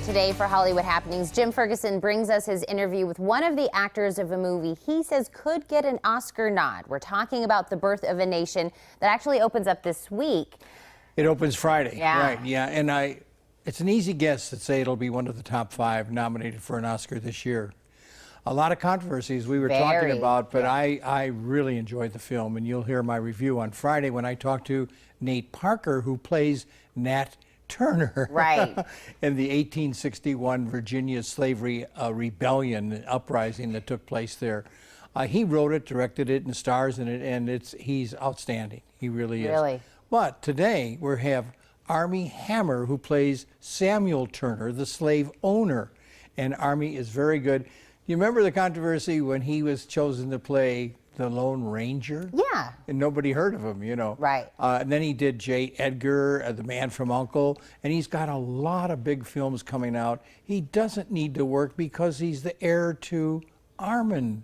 Today for Hollywood Happenings, Jim Ferguson brings us his interview with one of the actors of a movie he says could get an Oscar nod. We're talking about The Birth of a Nation that actually opens up this week. It opens Friday, yeah. Right, yeah, and it's an easy guess to say it'll be one of the top 5 nominated for an Oscar this year. A lot of controversies we were talking about, but yeah. I really enjoyed the film, and you'll hear my review on Friday when I talk to Nate Parker, who plays Nat Turner right. in the 1861 Virginia slavery rebellion uprising that took place there. He wrote it, directed it, and stars in it, and he's outstanding. He really is. But today we have Armie Hammer, who plays Samuel Turner, the slave owner, and Armie is very good. You remember the controversy when he was chosen to play the Lone Ranger? Yeah. And nobody heard of him, you know. Right. And then he did J. Edgar, The Man from U.N.C.L.E., and he's got a lot of big films coming out. He doesn't need to work because he's the heir to Armie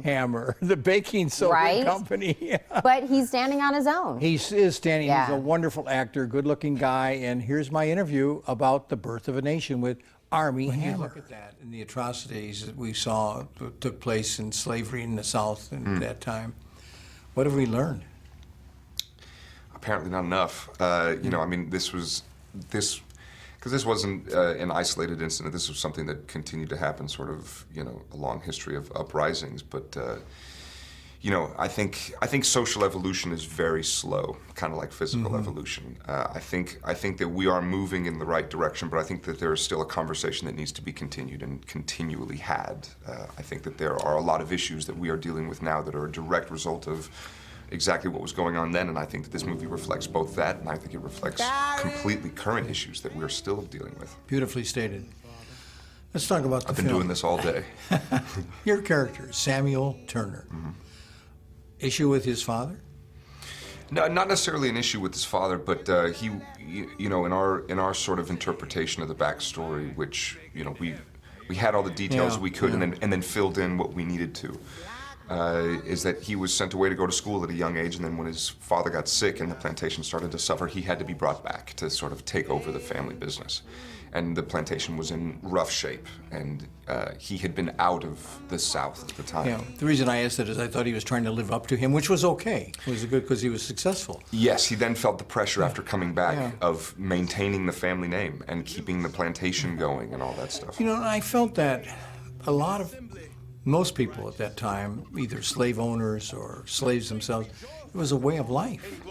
Hammer, the baking soda company. Yeah. But he's standing on his own. He is standing. Yeah. He's a wonderful actor, good-looking guy, and here's my interview about The Birth of a Nation with Armie Hammer. When you look at that and the atrocities that we saw that took place in slavery in the South at that time, what have we learned? Apparently not enough. You know, I mean, because this wasn't an isolated incident. This was something that continued to happen, sort of, you know, a long history of uprisings. But you know, I think social evolution is very slow, kind of like physical evolution. I think that we are moving in the right direction, but I think that there is still a conversation that needs to be continued and continually had. I think that there are a lot of issues that we are dealing with now that are a direct result of exactly what was going on then, and I think that this movie reflects both that, and I think it reflects completely current issues that we're still dealing with. Beautifully stated. Let's talk about the film. I've been doing this all day. Your character, Samuel Turner. Issue with his father? No, not necessarily an issue with his father, but he, you know, in our sort of interpretation of the backstory, which, you know, we had all the details we could, and then filled in what we needed to. Is that he was sent away to go to school at a young age, and then when his father got sick and the plantation started to suffer, he had to be brought back to sort of take over the family business. And the plantation was in rough shape, and he had been out of the South at the time. Yeah, the reason I asked that is I thought he was trying to live up to him, which was okay. It was good because he was successful. Yes, he then felt the pressure after coming back of maintaining the family name and keeping the plantation going and all that stuff. You know, I felt that most people at that time, either slave owners or slaves themselves, it was a way of life.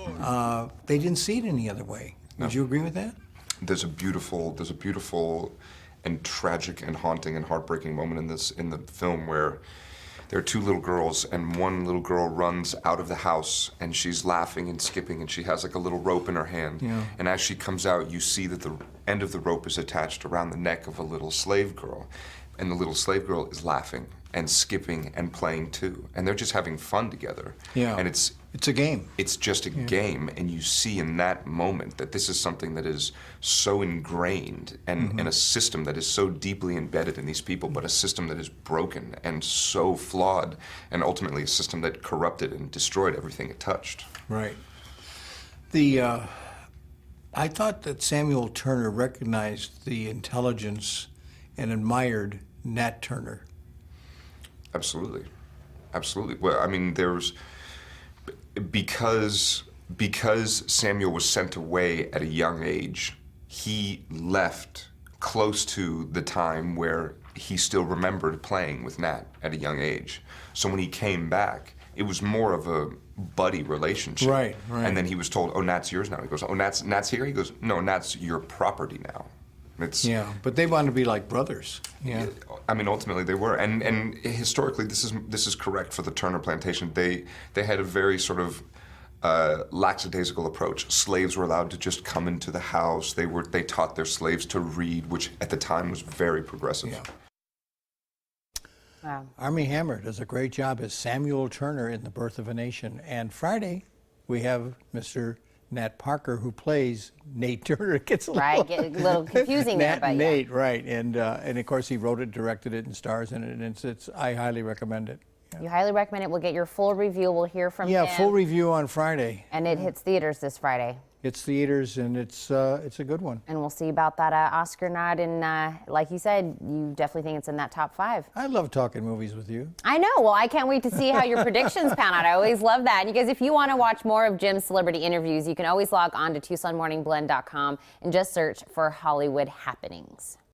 They didn't see it any other way. Would you agree with that? There's a beautiful and tragic and haunting and heartbreaking moment in the film where there are 2 little girls, and one little girl runs out of the house and she's laughing and skipping, and she has like a little rope in her hand. And as she comes out, you see that the end of the rope is attached around the neck of a little slave girl. And the little slave girl is laughing and skipping and playing too. And they're just having fun together. Yeah. And it's a game. It's just a game, and you see in that moment that this is something that is so ingrained and a system that is so deeply embedded in these people, but a system that is broken and so flawed, and ultimately a system that corrupted and destroyed everything it touched. Right. I thought that Samuel Turner recognized the intelligence and admired Nat Turner. Absolutely. Absolutely. Well, I mean, because Samuel was sent away at a young age, he left close to the time where he still remembered playing with Nat at a young age. So when he came back, it was more of a buddy relationship. Right. And then he was told, "Oh, Nat's yours now." He goes, "Oh, Nat's here?" He goes, "No, Nat's your property now." But they wanted to be like brothers. Yeah. I mean, ultimately they were, and historically this is correct for the Turner plantation. They had a very sort of lackadaisical approach. Slaves were allowed to just come into the house. They taught their slaves to read, which at the time was very progressive. Yeah. Wow. Armie Hammer does a great job as Samuel Turner in The Birth of a Nation. And Friday we have Mr. Nat Parker, who plays Nate Turner. It gets a little confusing there, but Nate, right. And of course he wrote it, directed it, and stars in it, and I highly recommend it. You highly recommend it. We'll get your full review. We'll hear from him. Yeah, full review on Friday. And it hits theaters this Friday. it's theaters, and it's a good one. And we'll see about that Oscar nod. And like you said, you definitely think it's in that top 5. I love talking movies with you. I know. Well, I can't wait to see how your predictions pan out. I always love that. And you guys, if you want to watch more of Jim's celebrity interviews, you can always log on to TucsonMorningBlend.com and just search for Hollywood Happenings.